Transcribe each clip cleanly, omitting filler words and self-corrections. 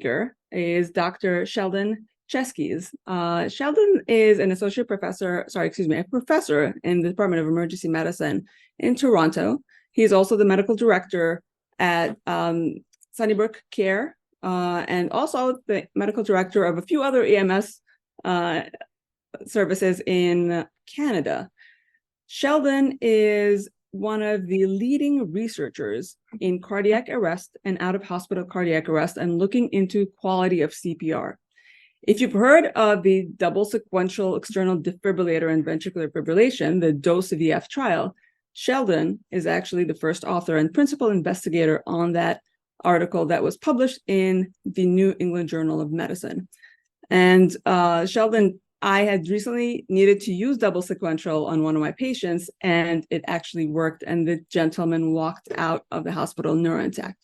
speaker is Dr. Sheldon Cheskes. Sheldon is an associate professor, a professor in the Department of Emergency Medicine in Toronto. He's also the medical director at Sunnybrook Care, and also the medical director of a few other EMS services in Canada. Sheldon is one of the leading researchers in cardiac arrest and out-of-hospital cardiac arrest and looking into quality of CPR. If you've heard of the double sequential external defibrillator and ventricular fibrillation, the DOSE-VF trial, Sheldon is actually the first author and principal investigator on that article that was published in the New England Journal of Medicine. And Sheldon, I had recently needed to use double sequential on one of my patients, and it actually worked, and the gentleman walked out of the hospital neurointact.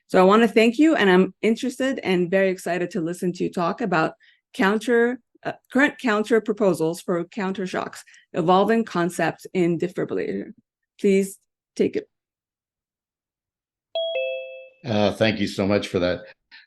So I want to thank you, and I'm interested and very excited to listen to you talk about current counter proposals for Countershocks, evolving concepts in defibrillator. Please take it. Thank you so much for that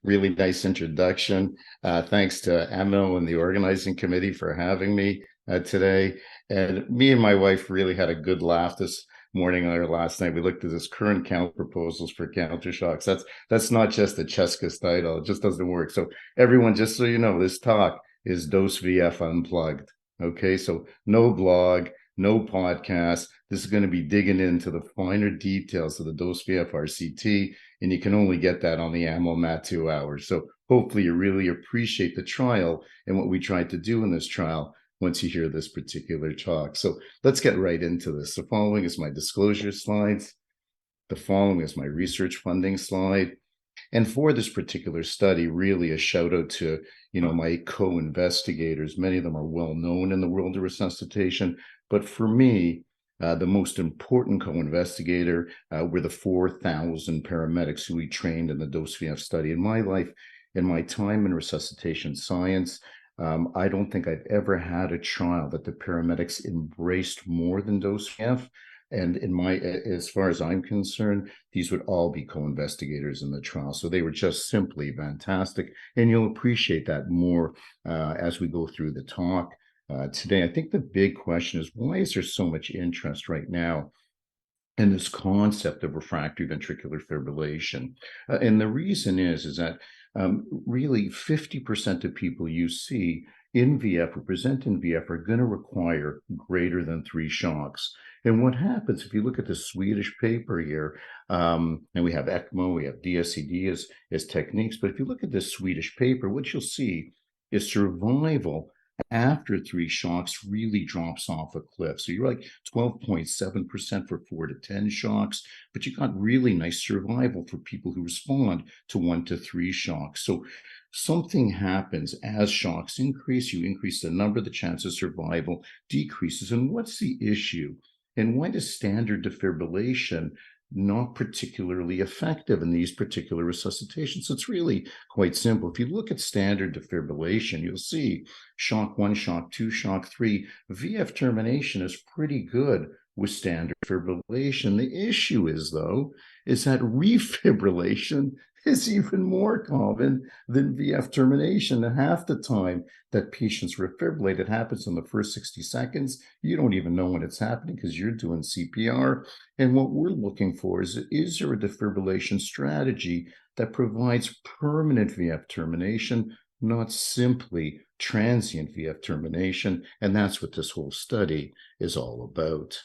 really nice introduction. Thanks to Emil and the organizing committee for having me today. And me and my wife really had a good laugh this morning or last night. We looked at this current counter proposals for Countershocks. That's not just a Cheskes title. It just doesn't work. So everyone, just so you know, this talk is DOSE-VF Unplugged. Okay, so no blog, no podcast. This is going to be digging into the finer details of the DOSE-VF RCT, and you can only get that on the AML-MAT 2 hours. So hopefully you really appreciate the trial and what we tried to do in this trial once you hear this particular talk. So let's get right into this. The following is my disclosure slides. The following is my research funding slide. And for this particular study, really a shout out to, my co-investigators. Many of them are well known in the world of resuscitation, but for me, the most important co-investigator were the 4,000 paramedics who we trained in the DOSE-VF study. In my life, in my time in resuscitation science, I don't think I've ever had a trial that the paramedics embraced more than DOSE-VF. And as far as I'm concerned, these would all be co-investigators in the trial. So they were just simply fantastic. And you'll appreciate that more as we go through the talk. Today, I think the big question is, why is there so much interest right now in this concept of refractory ventricular fibrillation? And the reason is that really 50% of people you see in VF or present in VF are going to require greater than 3 shocks. And what happens, if you look at the Swedish paper here, and we have ECMO, we have DSCD as techniques, but if you look at this Swedish paper, what you'll see is survival after 3 shocks really drops off a cliff. So you're like 12.7% for 4 to 10 shocks, but you got really nice survival for people who respond to 1 to 3 shocks. So something happens as shocks increase, you increase the number, the chance of survival decreases. And what's the issue? And why does standard defibrillation not particularly effective in these particular resuscitations? It's really quite simple. If you look at standard defibrillation, you'll see shock 1, shock 2, shock 3. VF termination is pretty good with standard defibrillation. The issue is, though, is that refibrillation is even more common than VF termination. And half the time that patients refibrillate, it happens in the first 60 seconds. You don't even know when it's happening because you're doing CPR. And what we're looking for is there a defibrillation strategy that provides permanent VF termination, not simply transient VF termination? And that's what this whole study is all about.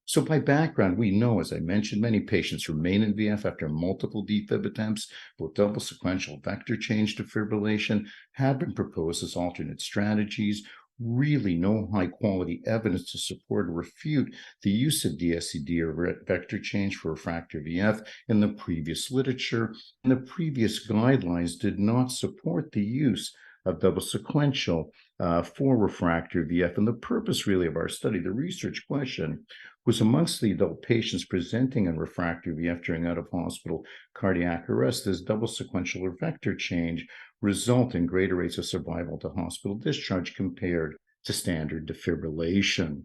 So by background, we know, as I mentioned, many patients remain in VF after multiple defib attempts. Both double sequential vector change defibrillation have been proposed as alternate strategies. Really no high quality evidence to support or refute the use of DSCD or vector change for refractory VF in the previous literature. And the previous guidelines did not support the use of double sequential for refractory VF. And the purpose really of our study, the research question, was amongst the adult patients presenting in refractory VF during out-of-hospital cardiac arrest, does double sequential or vector change result in greater rates of survival to hospital discharge compared to standard defibrillation?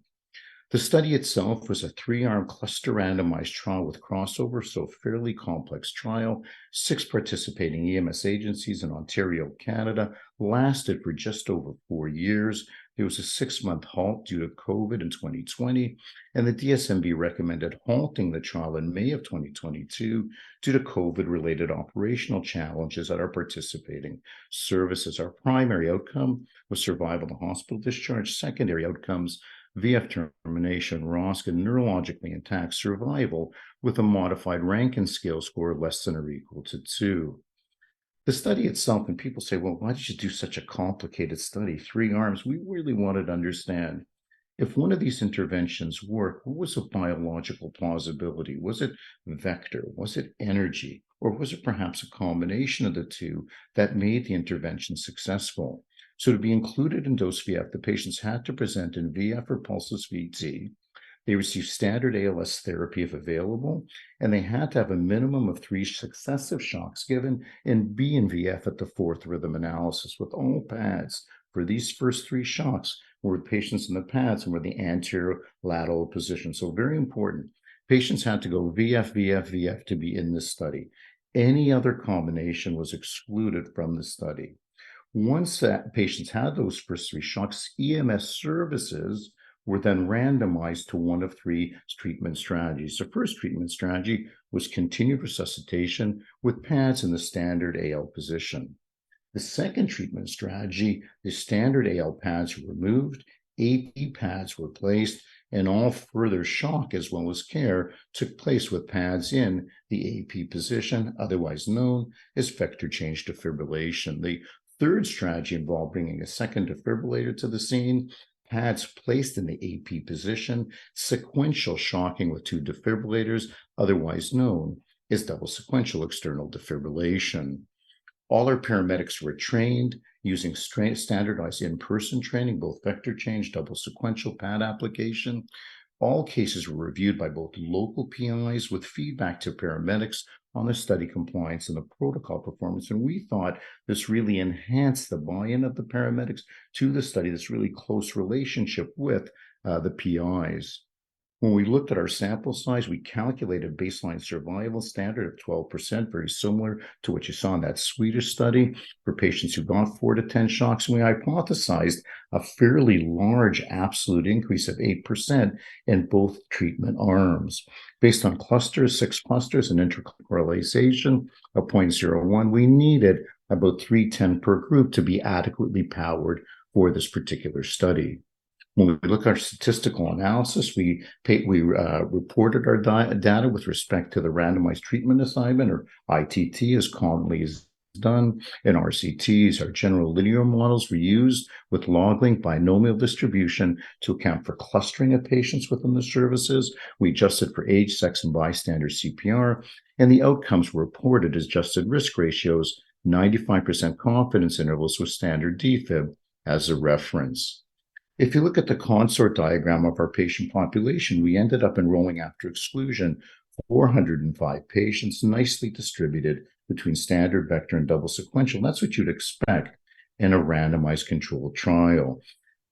The study itself was a 3-arm cluster randomized trial with crossover, so fairly complex trial. 6 participating EMS agencies in Ontario, Canada, lasted for just over 4 years. There was a 6-month halt due to COVID in 2020, and the DSMB recommended halting the trial in May of 2022 due to COVID-related operational challenges at our participating services. Our primary outcome was survival to hospital discharge. Secondary outcomes, VF termination, ROSC, and neurologically intact survival with a modified Rankin scale score less than or equal to 2. The study itself, and people say, well, why did you do such a complicated study? 3 arms. We really wanted to understand if one of these interventions worked, what was the biological plausibility? Was it vector? Was it energy? Or was it perhaps a combination of the two that made the intervention successful? So to be included in dose VF, the patients had to present in VF or pulseless VT. They received standard ALS therapy if available, and they had to have a minimum of 3 successive shocks given in B and VF at the 4th rhythm analysis with all pads. For these first 3 shocks were patients in the pads and were the anterior lateral position. So very important. Patients had to go VF, VF, VF to be in this study. Any other combination was excluded from the study. Once that patients had those first 3 shocks, EMS services were then randomized to one of 3 treatment strategies. The first treatment strategy was continued resuscitation with pads in the standard AL position. The second treatment strategy, the standard AL pads were removed, AP pads were placed, and all further shock as well as care took place with pads in the AP position, otherwise known as vector change defibrillation. The third strategy involved bringing a second defibrillator to the scene, pads placed in the AP position, sequential shocking with 2 defibrillators, otherwise known as double sequential external defibrillation. All our paramedics were trained using standardized in-person training, both vector change, double sequential pad application. All cases were reviewed by both local PIs with feedback to paramedics on the study compliance and the protocol performance. And we thought this really enhanced the buy-in of the paramedics to the study, this really close relationship with the PIs. When we looked at our sample size, we calculated baseline survival standard of 12%, very similar to what you saw in that Swedish study for patients who got 4 to 10 shocks. And we hypothesized a fairly large absolute increase of 8% in both treatment arms. Based on clusters, 6 clusters, and intercorrelation of 0.01, we needed about 310 per group to be adequately powered for this particular study. When we look at our statistical analysis, we reported our data with respect to the randomized treatment assignment, or ITT, as commonly is done. In RCTs, our general linear models were used with log-link binomial distribution to account for clustering of patients within the services. We adjusted for age, sex, and bystander CPR, and the outcomes were reported as adjusted risk ratios, 95% confidence intervals with standard defib as a reference. If you look at the consort diagram of our patient population, we ended up enrolling after exclusion 405 patients, nicely distributed between standard, vector, and double sequential. That's what you'd expect in a randomized controlled trial.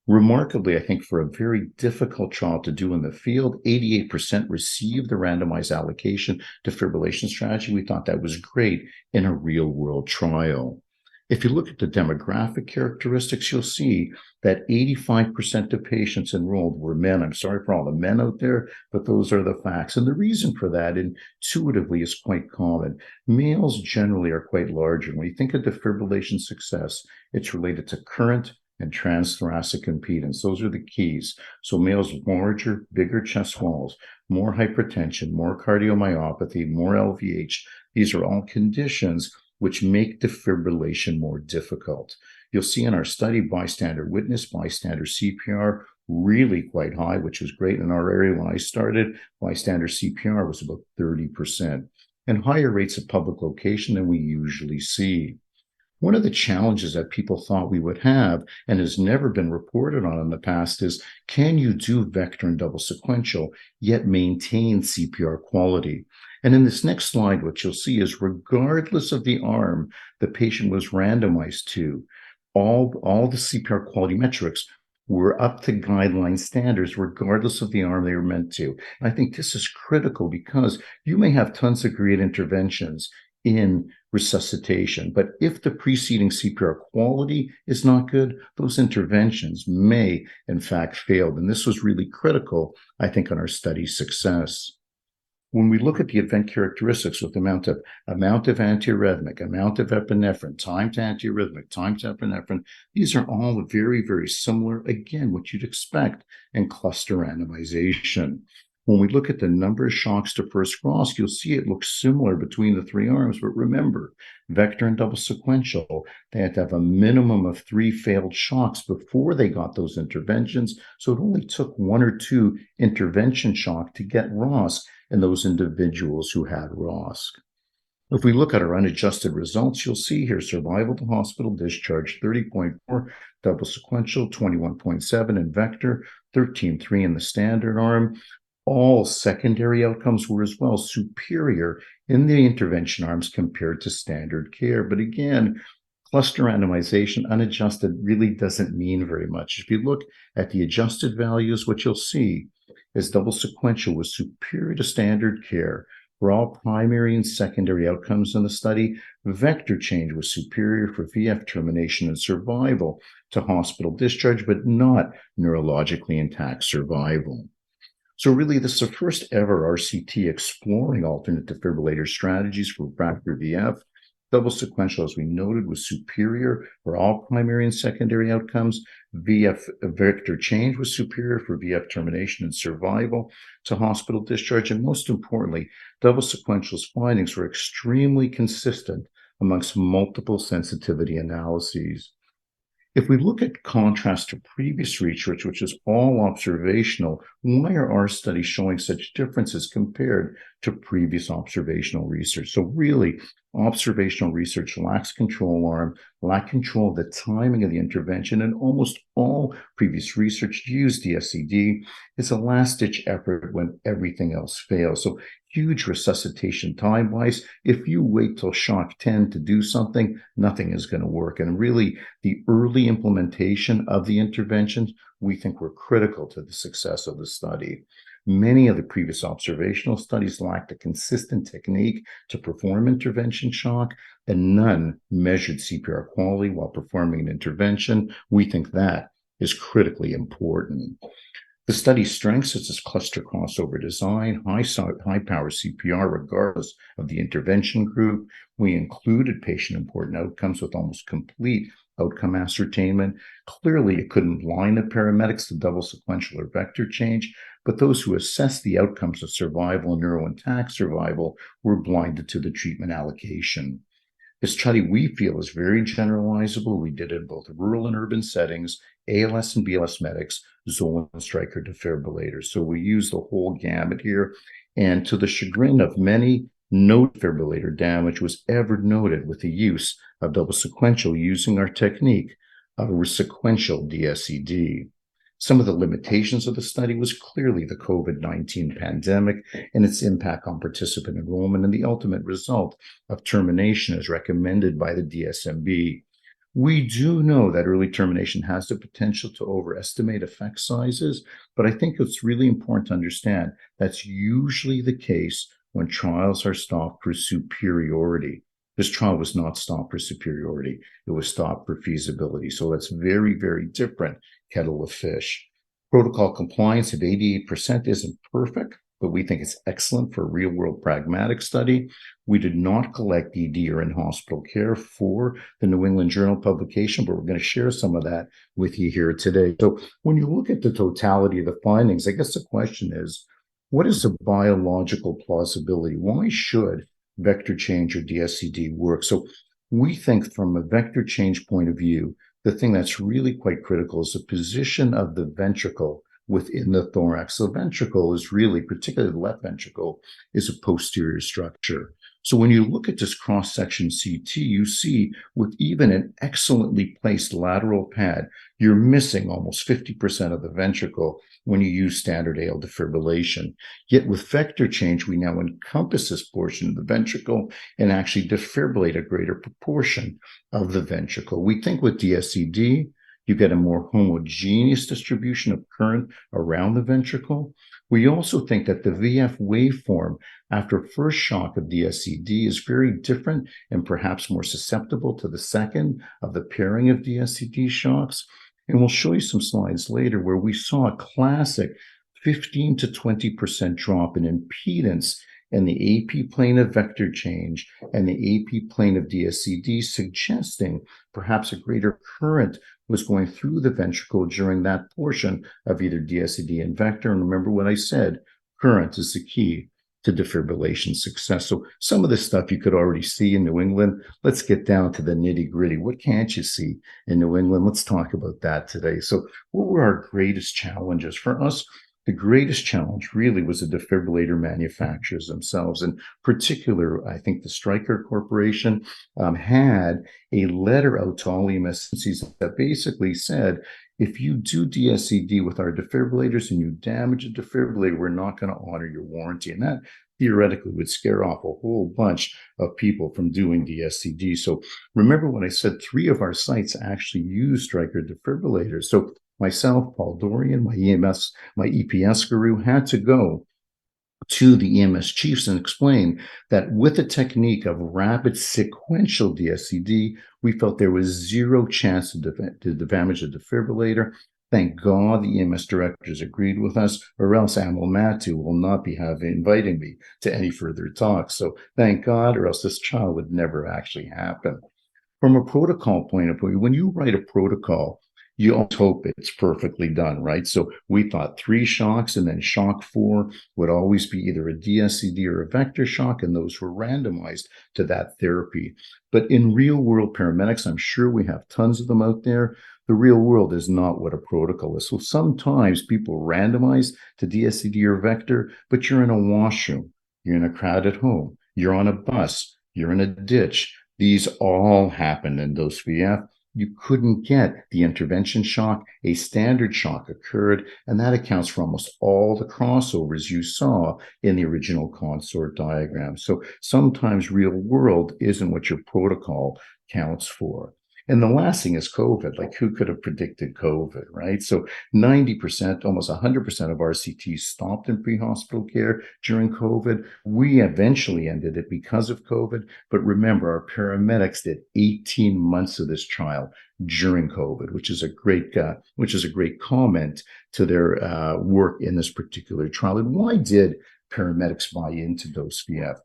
Remarkably, I think for a very difficult trial to do in the field, 88% received the randomized allocation defibrillation strategy. We thought that was great in a real-world trial. If you look at the demographic characteristics, you'll see that 85% of patients enrolled were men. I'm sorry for all the men out there, but those are the facts. And the reason for that intuitively is quite common. Males generally are quite larger. When you think of defibrillation success, it's related to current and transthoracic impedance. Those are the keys. So males larger, bigger chest walls, more hypertension, more cardiomyopathy, more LVH. These are all conditions which make defibrillation more difficult. You'll see in our study, bystander witness, bystander CPR, really quite high, which was great in our area when I started. Bystander CPR was about 30%, and higher rates of public location than we usually see. One of the challenges that people thought we would have, and has never been reported on in the past, is can you do vector and double sequential, yet maintain CPR quality? And in this next slide, what you'll see is regardless of the arm the patient was randomized to, all the CPR quality metrics were up to guideline standards, regardless of the arm they were meant to. And I think this is critical because you may have tons of great interventions in resuscitation, but if the preceding CPR quality is not good, those interventions may, in fact, fail. And this was really critical, I think, on our study's success. When we look at the event characteristics with amount of antiarrhythmic, amount of epinephrine, time to antiarrhythmic, time to epinephrine, these are all very, very similar. Again, what you'd expect in cluster randomization. When we look at the number of shocks to first cross, you'll see it looks similar between the three arms. But remember, vector and double sequential, they had to have a minimum of 3 failed shocks before they got those interventions. So it only took 1 or 2 intervention shock to get ROSC in those individuals who had ROSC. If we look at our unadjusted results, you'll see here survival to hospital discharge 30.4, double sequential 21.7 in vector, 13.3 in the standard arm. All secondary outcomes were as well superior in the intervention arms compared to standard care. But again, cluster randomization unadjusted really doesn't mean very much. If you look at the adjusted values, what you'll see is double sequential was superior to standard care for all primary and secondary outcomes in the study. Vector change was superior for VF termination and survival to hospital discharge, but not neurologically intact survival. So really, this is the first ever RCT exploring alternate defibrillator strategies for refractory VF. Double sequential, as we noted, was superior for all primary and secondary outcomes. VF vector change was superior for VF termination and survival to hospital discharge. And most importantly, double sequential's findings were extremely consistent amongst multiple sensitivity analyses. If we look at contrast to previous research, which is all observational, why are our studies showing such differences compared to previous observational research? So really, observational research lacks control arm, lack control of the timing of the intervention, and almost all previous research used DSCD. It's a last-ditch effort when everything else fails. So huge resuscitation time-wise. If you wait till shock 10 to do something, nothing is going to work. And really, the early implementation of the interventions, we think were critical to the success of the study. Many of the previous observational studies lacked a consistent technique to perform intervention shock, and none measured CPR quality while performing an intervention. We think that is critically important. The study's strengths is its cluster crossover design, high power CPR regardless of the intervention group. We included patient-important outcomes with almost complete outcome ascertainment. Clearly, it couldn't blind the paramedics to double sequential or vector change, but those who assessed the outcomes of survival and neurointact survival were blinded to the treatment allocation. This study, we feel, is very generalizable. We did it in both rural and urban settings, ALS and BLS medics, Zoll and Stryker defibrillators. So we use the whole gamut here. And to the chagrin of many, no defibrillator damage was ever noted with the use of double sequential using our technique of sequential DSCD. Some of the limitations of the study was clearly the COVID-19 pandemic and its impact on participant enrollment and the ultimate result of termination as recommended by the DSMB. We do know that early termination has the potential to overestimate effect sizes, but I think it's really important to understand that's usually the case when trials are stopped for superiority. This trial was not stopped for superiority. It was stopped for feasibility. So that's very, very different kettle of fish. Protocol compliance of 88% isn't perfect, but we think it's excellent for a real-world pragmatic study. We did not collect ED or in-hospital care for the New England Journal publication, but we're going to share some of that with you here today. So when you look at the totality of the findings, I guess the question is, what is the biological plausibility? Why should vector change or DSCD work? So we think from a vector change point of view, the thing that's really quite critical is the position of the ventricle within the thorax. The ventricle is really, particularly the left ventricle, is a posterior structure. So when you look at this cross-section CT, you see with even an excellently placed lateral pad, you're missing almost 50% of the ventricle when you use standard AL defibrillation. Yet with vector change, we now encompass this portion of the ventricle and actually defibrillate a greater proportion of the ventricle. We think with DSCD, You get a more homogeneous distribution of current around the ventricle. We also think that the VF waveform after first shock of DSCD is very different and perhaps more susceptible to the second of the pairing of DSCD shocks. And we'll show you some slides later where we saw a classic 15 to 20% drop in impedance in the AP plane of vector change and the AP plane of DSCD, suggesting perhaps a greater current was going through the ventricle during that portion of either DSCD and vector. And remember what I said, current is the key to defibrillation success. So some of this stuff you could already see in New England. Let's get down to the nitty gritty. What can't you see in New England? Let's talk about that today. So what were our greatest challenges? For us, the greatest challenge really was the defibrillator manufacturers themselves. In particular, I think the Stryker Corporation had a letter out to all EMS that basically said, if you do DSCD with our defibrillators and you damage a defibrillator, we're not going to honor your warranty. And that theoretically would scare off a whole bunch of people from doing DSCD. So remember when I said 3 of our sites actually use Stryker defibrillators. So myself, Paul Dorian, my EPS guru, had to go to the EMS chiefs and explain that with the technique of rapid sequential DSCD, we felt there was zero chance to damage the defibrillator. Thank God the EMS directors agreed with us, or else Amal Matu will not be inviting me to any further talks. So thank God, or else this trial would never actually happen. From a protocol point of view, when you write a protocol, you always hope it's perfectly done, right? So we thought 3 shocks and then shock 4 would always be either a DSCD or a vector shock, and those were randomized to that therapy. But in real world paramedics, I'm sure we have tons of them out there. The real world is not what a protocol is. So sometimes people randomize to DSCD or vector, but you're in a washroom, you're in a crowded home, you're on a bus, you're in a ditch. These all happen in dose VF. You couldn't get the intervention shock. A standard shock occurred, and that accounts for almost all the crossovers you saw in the original consort diagram. So sometimes real world isn't what your protocol counts for. And the last thing is COVID. Like, who could have predicted COVID, right? So 90%, almost 100% of RCTs stopped in pre-hospital care during COVID. We eventually ended it because of COVID. But remember, our paramedics did 18 months of this trial during COVID, which is a great comment to their work in this particular trial. And why did paramedics buy into dose VF?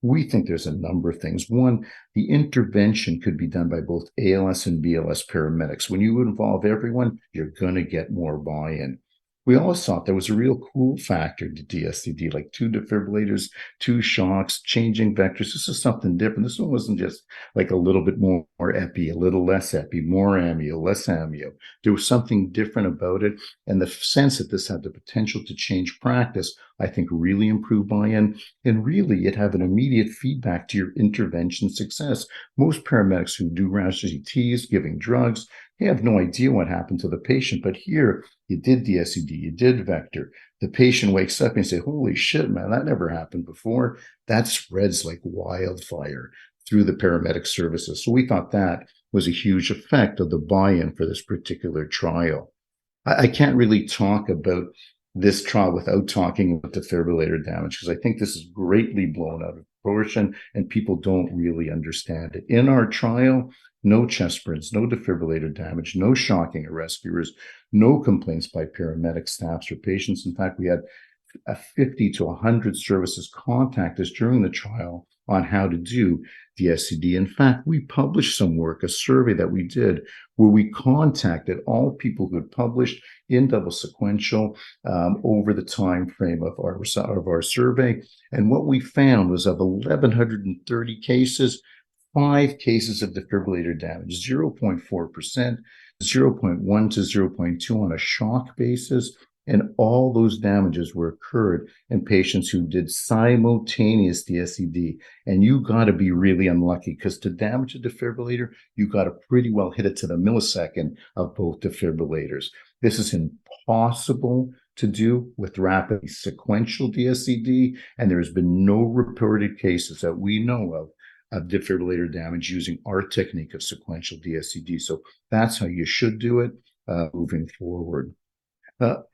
We think there's a number of things. One, the intervention could be done by both ALS and BLS paramedics. When you involve everyone, you're going to get more buy-in. We always thought there was a real cool factor to DSCD, like 2 defibrillators, 2 shocks, changing vectors. This is something different. This one wasn't just like a little bit more epi, a little less epi, more amio, less amio. There was something different about it. And the sense that this had the potential to change practice, I think, really improved buy-in. And really, it had an immediate feedback to your intervention success. Most paramedics who do RCTs, giving drugs, they have no idea what happened to the patient. But here, you did DSCD, you did vector. The patient wakes up and say, holy shit, man, that never happened before. That spreads like wildfire through the paramedic services. So we thought that was a huge effect of the buy-in for this particular trial. I can't really talk about this trial without talking about defibrillator damage, because I think this is greatly blown out of proportion and people don't really understand it. In our trial, no chest burns, no defibrillator damage, no shocking of rescuers, no complaints by paramedic staffs or patients. In fact, we had 50 to 100 services contact us during the trial on how to do DSCD. In fact, we published some work, a survey that we did, where we contacted all people who had published in double sequential over the time frame of our survey. And what we found was of 1,130 cases, 5 cases of defibrillator damage, 0.4%, 0.1 to 0.2 on a shock basis. And all those damages were occurred in patients who did simultaneous DSCD. And you got to be really unlucky, because to damage a defibrillator, you got to pretty well hit it to the millisecond of both defibrillators. This is impossible to do with rapid sequential DSCD, and there's been no reported cases that we know of of defibrillator damage using our technique of sequential DSCD. So that's how you should do it moving forward.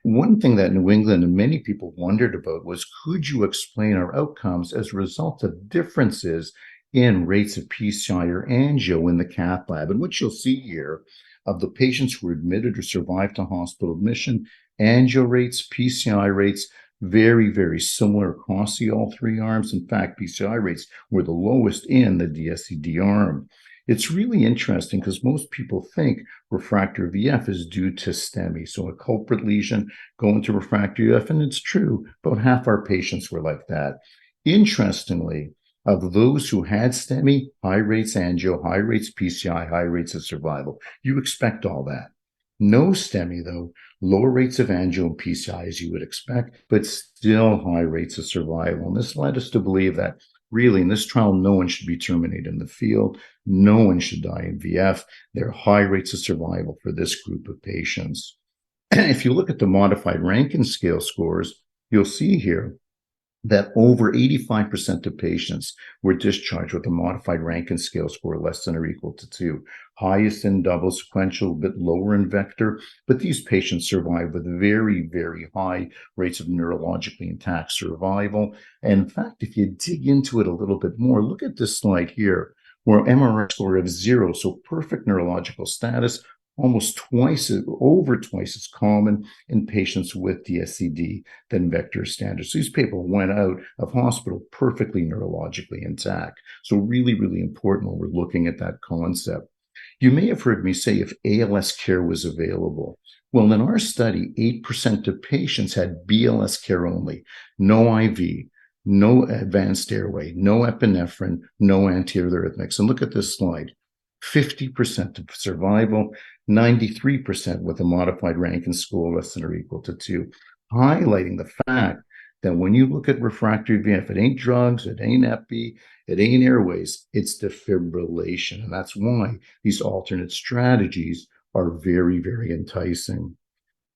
One thing that New England and many people wondered about was, could you explain our outcomes as a result of differences in rates of PCI or angio in the cath lab? And what you'll see here, of the patients who were admitted or survived to hospital admission, angio rates, PCI rates, very, very similar across all three arms. In fact, PCI rates were the lowest in the DSCD arm. It's really interesting because most people think refractory VF is due to STEMI. So a culprit lesion going to refractory VF, and it's true, about half our patients were like that. Interestingly, of those who had STEMI, high rates angio, high rates PCI, high rates of survival. You expect all that. No STEMI, though, lower rates of angio and PCI as you would expect, but still high rates of survival. And this led us to believe that really, in this trial, no one should be terminated in the field. No one should die in VF. There are high rates of survival for this group of patients. If you look at the modified Rankin scale scores, you'll see here that over 85% of patients were discharged with a modified Rankin scale score less than or equal to 2. Highest in double sequential, a bit lower in vector, but these patients survive with very, very high rates of neurologically intact survival. And in fact, if you dig into it a little bit more, look at this slide here, where MRI score of 0, so perfect neurological status, almost over twice as common in patients with DSCD than vector standards. So these people went out of hospital perfectly neurologically intact. So really, really important when we're looking at that concept. You may have heard me say if ALS care was available. Well, in our study, 8% of patients had BLS care only, no IV, no advanced airway, no epinephrine, no antiarrhythmics. And look at this slide. 50% of survival, 93% with a modified Rankin score less than or equal to 2, highlighting the fact that when you look at refractory VF, it ain't drugs, it ain't epi, it ain't airways, it's defibrillation. And that's why these alternate strategies are very, very enticing.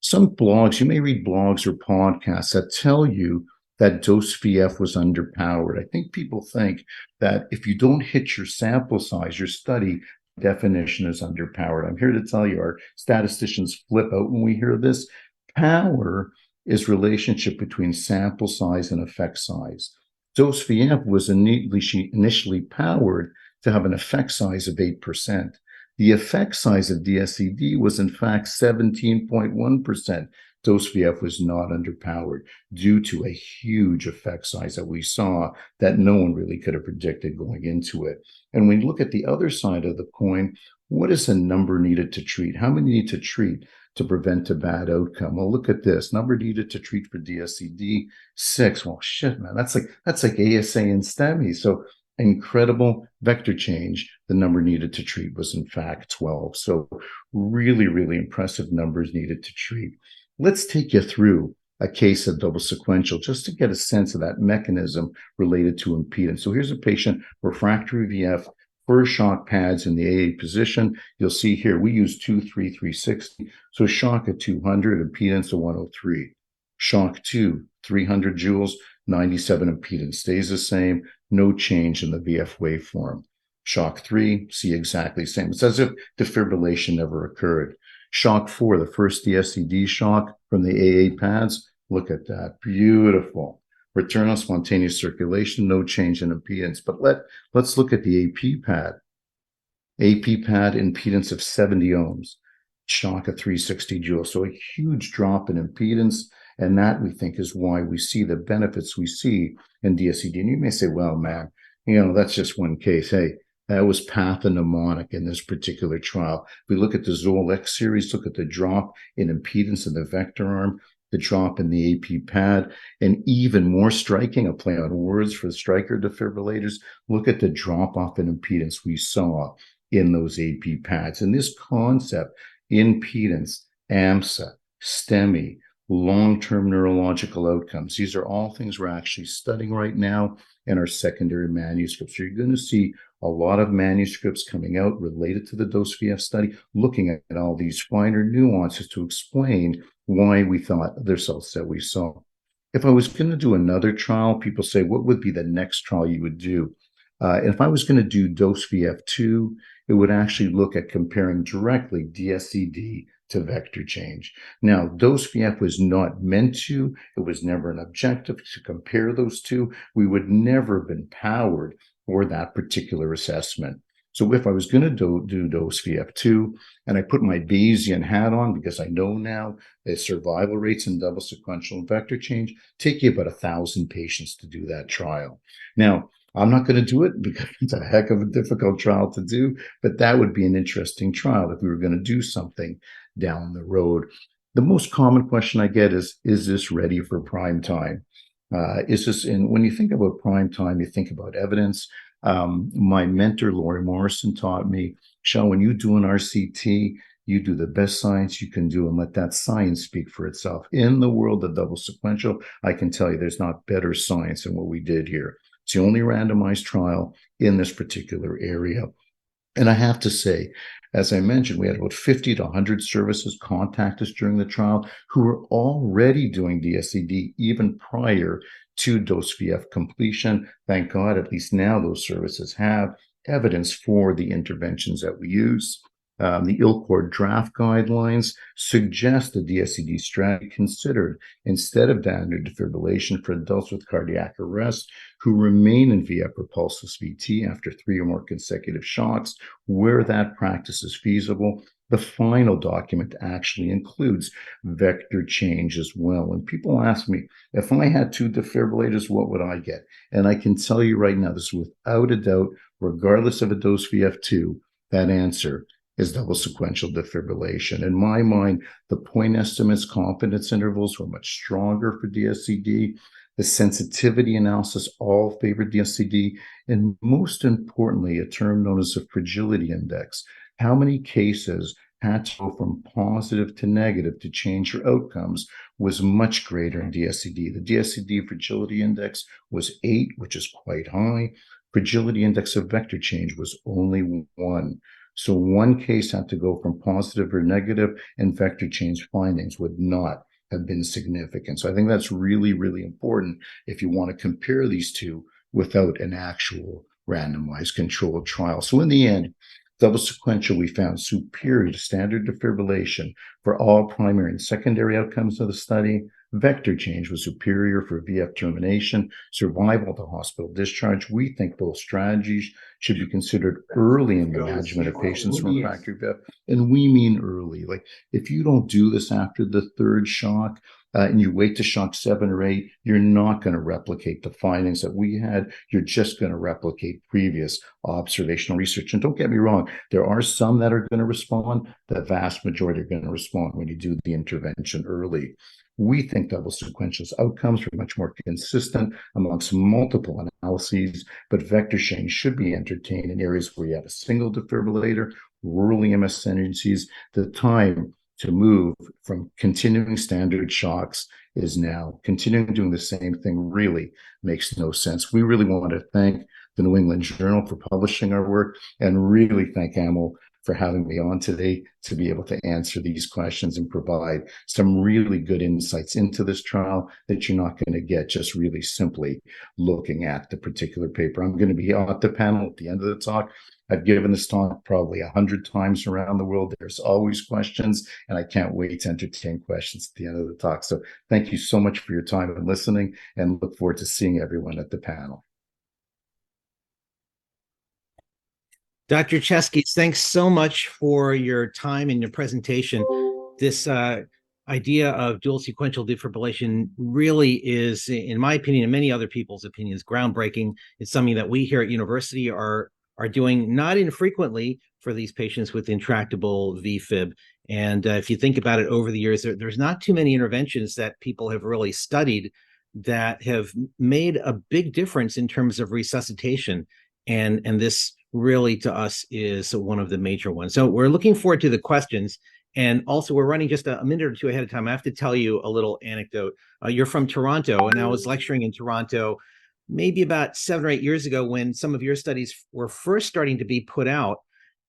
Some blogs, you may read blogs or podcasts that tell you that dose VF was underpowered. I think people think that if you don't hit your sample size, your study definition is underpowered. I'm here to tell you our statisticians flip out when we hear this. Power is relationship between sample size and effect size. Dose VF was initially powered to have an effect size of 8%. The effect size of DSCD was in fact 17.1%. Dose VF was not underpowered due to a huge effect size that we saw that no one really could have predicted going into it. And when you look at the other side of the coin, what is the number needed to treat? How many need to treat to prevent a bad outcome? Well, look at this. Number needed to treat for DSCD, 6. Well, shit, man, that's like ASA and STEMI. So incredible vector change. The number needed to treat was in fact 12. So really, really impressive numbers needed to treat. Let's take you through a case of double sequential just to get a sense of that mechanism related to impedance. So here's a patient, refractory VF, first shock pads in the AA position. You'll see here, we use 2, 3, 360. So shock at 200, impedance of 103. Shock 2, 300 joules, 97 impedance, stays the same, no change in the VF waveform. Shock 3, see exactly the same. It's as if defibrillation never occurred. Shock 4, the first DSCD shock from the AA pads. Look at that. Beautiful. Return on spontaneous circulation, no change in impedance. But let's look at the AP pad. AP pad impedance of 70 ohms. Shock of 360 joules. So a huge drop in impedance. And that, we think, is why we see the benefits we see in DSCD. And you may say, well, man, that's just one case. Hey, that was pathognomonic in this particular trial. If we look at the Zoll-X series, look at the drop in impedance in the vector arm, the drop in the AP pad, and even more striking, a play on words for Stryker defibrillators, look at the drop off in impedance we saw in those AP pads. And this concept, impedance, AMSA, STEMI, long-term neurological outcomes, these are all things we're actually studying right now in our secondary manuscripts. So you're going to see a lot of manuscripts coming out related to the dose VF study, looking at all these finer nuances to explain why we thought the results that we saw. If I was going to do another trial, people say, what would be the next trial you would do? And if I was going to do dose VF2, it would actually look at comparing directly DSCD to vector change. Now, dose VF was not meant to, it was never an objective to compare those two. We would never have been powered for that particular assessment. So if I was going to do dose VF2 and I put my Bayesian hat on, because I know now that survival rates in double sequential vector change take you about 1,000 patients to do that trial. Now, I'm not going to do it because it's a heck of a difficult trial to do, but that would be an interesting trial if we were going to do something down the road. The most common question I get is this ready for prime time? Is this, and when you think about prime time, you think about evidence. My mentor, Laurie Morrison, taught me, Shell, when you do an RCT, you do the best science you can do and let that science speak for itself. In the world of double sequential, I can tell you there's not better science than what we did here. It's the only randomized trial in this particular area. And I have to say, as I mentioned, we had about 50 to 100 services contact us during the trial who were already doing DSCD even prior to dose VF completion. Thank God, at least now those services have evidence for the interventions that we use. The ILCOR draft guidelines suggest the DSCD strategy considered instead of standard defibrillation for adults with cardiac arrest who remain in VF or pulseless VT after 3 or more consecutive shocks, where that practice is feasible. The final document actually includes vector change as well. And people ask me, if I had 2 defibrillators, what would I get? And I can tell you right now, this is without a doubt, regardless of a dose VF2, that answer is double sequential defibrillation. In my mind, the point estimates, confidence intervals were much stronger for DSCD. The sensitivity analysis all favored DSCD. And most importantly, a term known as the fragility index. How many cases had to go from positive to negative to change your outcomes was much greater in DSCD. The DSCD fragility index was 8, which is quite high. Fragility index of vector change was only 1. So one case had to go from positive or negative, and vector change findings would not have been significant. So I think that's really, really important if you want to compare these two without an actual randomized controlled trial. So in the end, double sequential, we found superior to standard defibrillation for all primary and secondary outcomes of the study. Vector change was superior for VF termination, survival to hospital discharge. We think both strategies should be considered early in the management of patients with refractory VF. And we mean early. Like if you don't do this after the 3rd shock, and you wait to shock 7 or 8, you're not going to replicate the findings that we had. You're just going to replicate previous observational research. And don't get me wrong, there are some that are going to respond. The vast majority are going to respond when you do the intervention early. We think double sequential's outcomes are much more consistent amongst multiple analyses, but vector change should be entertained in areas where you have a single defibrillator, rural EMS agencies. The time to move from continuing standard shocks is now. Continuing doing the same thing really makes no sense. We really want to thank the New England Journal for publishing our work and really thank AMO for having me on today to be able to answer these questions and provide some really good insights into this trial that you're not going to get just really simply looking at the particular paper. I'm going to be on the panel at the end of the talk. I've given this talk probably 100 times around the world. There's always questions, and I can't wait to entertain questions at the end of the talk. So thank you so much for your time and listening, and look forward to seeing everyone at the panel. Dr. Cheskes, thanks so much for your time and your presentation. This idea of dual sequential defibrillation really is, in my opinion, and many other people's opinions, groundbreaking. It's something that we here at university are doing not infrequently for these patients with intractable VFib. And if you think about it over the years, there's not too many interventions that people have really studied that have made a big difference in terms of resuscitation. And this really to us is one of the major ones. So we're looking forward to the questions. And also we're running just a minute or two ahead of time. I have to tell you a little anecdote. You're from Toronto, and I was lecturing in Toronto maybe about 7 or 8 years ago when some of your studies were first starting to be put out.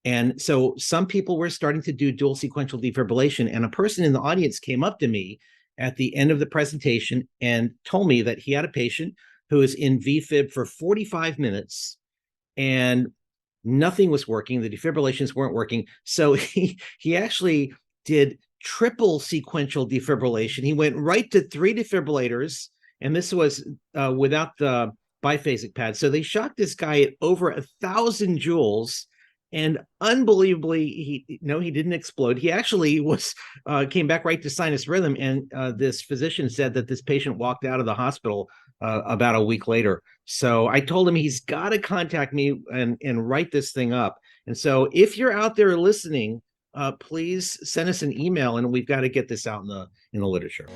And so some people were starting to do dual sequential defibrillation, and a person in the audience came up to me at the end of the presentation and told me that he had a patient who was in VFib for 45 minutes and nothing was working. The defibrillations weren't working. So he actually did triple sequential defibrillation. He went right to 3 defibrillators, and this was without the biphasic pad. So they shocked this guy at over 1,000 joules, and unbelievably, he didn't explode. He actually came back right to sinus rhythm, and this physician said that this patient walked out of the hospital about a week later. So I told him he's got to contact me and write this thing up. And so if you're out there listening, please send us an email, and we've got to get this out in the literature.